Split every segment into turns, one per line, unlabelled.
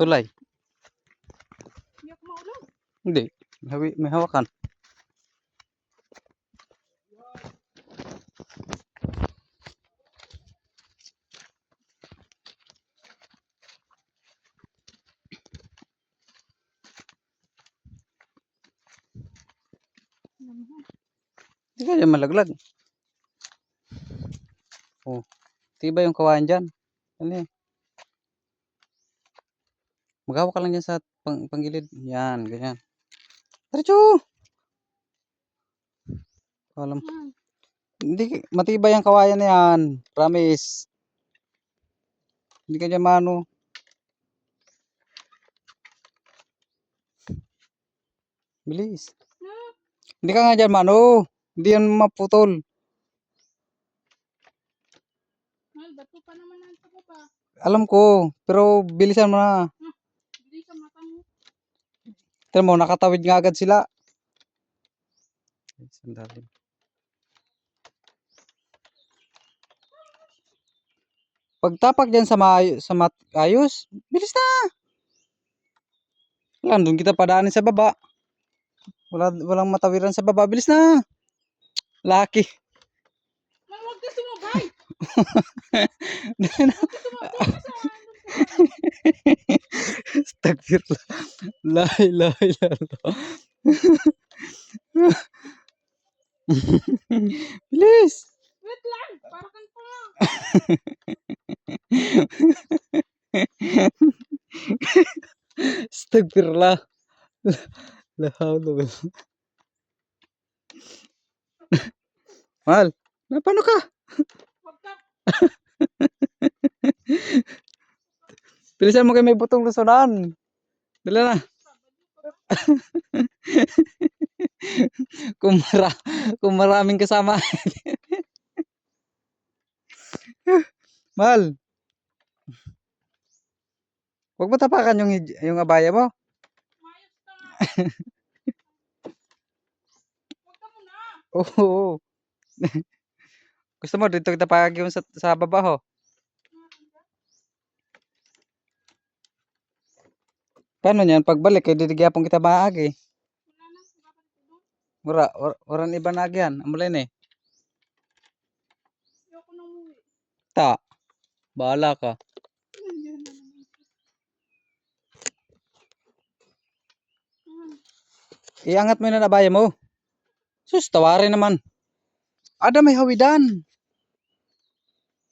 Tulay.
Hindi ako maulog.
Hindi. May hawakan. Hindi kaya malaglag. Oh, tiba yung kawayan dyan. Ano eh. Magawa ka lang dyan sa panggilid. Yan, ganyan. Diretso! Alam. Hindi, matibay ang kawayan na yan. Promise. Hindi ka dyan mano. Bilis. Hindi ka nga dyan mano. Hindi yan maputol.
Bato pa naman ang tapo pa.
Alam ko. Pero bilisan mo na.
Hindi ka matang.
Tignan mo, nakatawid nga agad sila. Sandali. Pagtapak dyan sa ayos, bilis na. Wala, doon kita padaanin sa baba. Walang matawiran sa baba. Bilis na. Lucky.
Huwag ka sumabay.
Astagfirullah. La ilaha illallah. Bilis.
Wait lang. Para kang panga.
Astagfirullah. La hawla wala. Mahal, paano ka?
Huwag ka.
Bilisan mo kayo, may butong lusunan. Dala na. kung maraming kasama. Mahal. Huwag mo tapakan yung abaya mo.
Mayos ka nga. Huwag ka muna.
Oo. Gusto mo dito kita pag yung sa baba ho. Paano niyan? Pagbalik, eh, didigyan kita baag eh. Waran iba na agyan. Amulay na eh.
Ayoko nang umuwi.
Ta. Bahala ka. Iangat mo yun na abaya mo. Sus, tawarin naman. Ada may hawidan.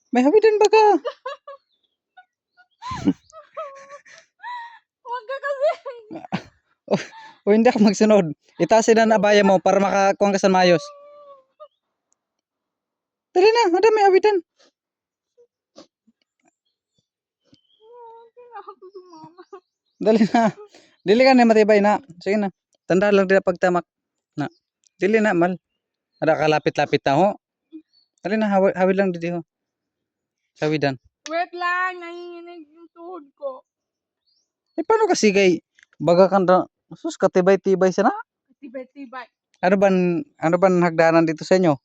May hawidan ba ka?
Huwag ka kasi.
O hindi ako magsunod. Itasin na abaya mo para makakuha ka sa mayos. Dali na, ada may hawidan.
Hindi na ako sumama.
Dali na. Dili ka na matibay na. Sige na. Tanda lang din pagtamak. Na. Dili na, mal. Ada kalapit-lapit na ho. Dali na, hawid lang dito ho. Hawidan.
Wait lang. Nanginginig yung tuhod ko.
Eh, paano kasi kay baga kanda, sus, katibay-tibay siya na.
Tibay-tibay.
Ano ban hagdanan dito sa inyo?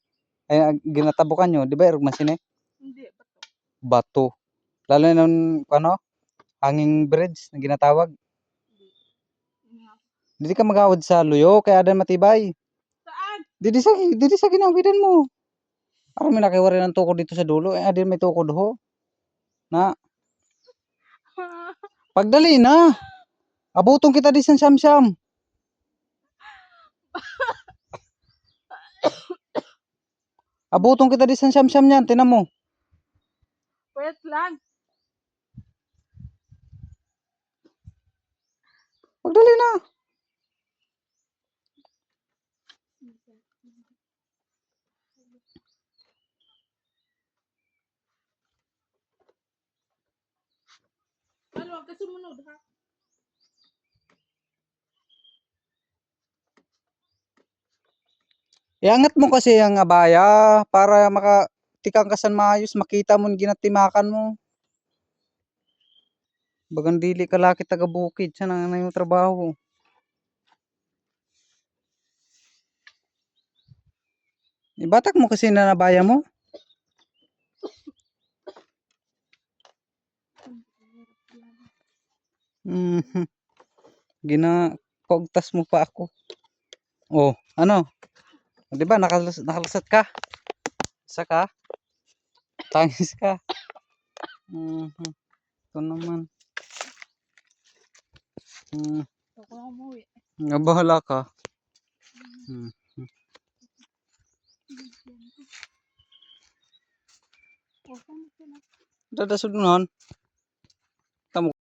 Ay, ginatabukan nyo, di ba, erog masine?
Hindi. Bato.
Bato. Lalo na nung, ano, hanging bridge na ginatawag. Dili ka magawad sa luyo, kaya ada matibay.
Saan?
Didi sa ginawidan mo. Ako may nakiwari ng tukod dito sa dulo, eh, adin may tukod ho. Na, pagdali na. Abutong kita di sa siyam-siyam. Abutong kita di sa siyam-siyam yan, tinan mo.
Wait lang.
Pagdali na.
Ano, huwag ka sumunod ha.
Iangat mo kasi ang abaya para makatikang kasan maayos, makita mo ginatimakan mo. Bagang dili ka laki taga bukid, siya na yung trabaho. Ibatak mo kasi na nabaya mo. Mhm. Ginakogtas mo pa ako. Oh, ano? 'Di ba nakalusot ka? Isa ka? Tangis ka. Mhm. Ito naman.
Ako na umuwi.
Bahala ka. Hmm.
O, saan sila?
Dadasod nun.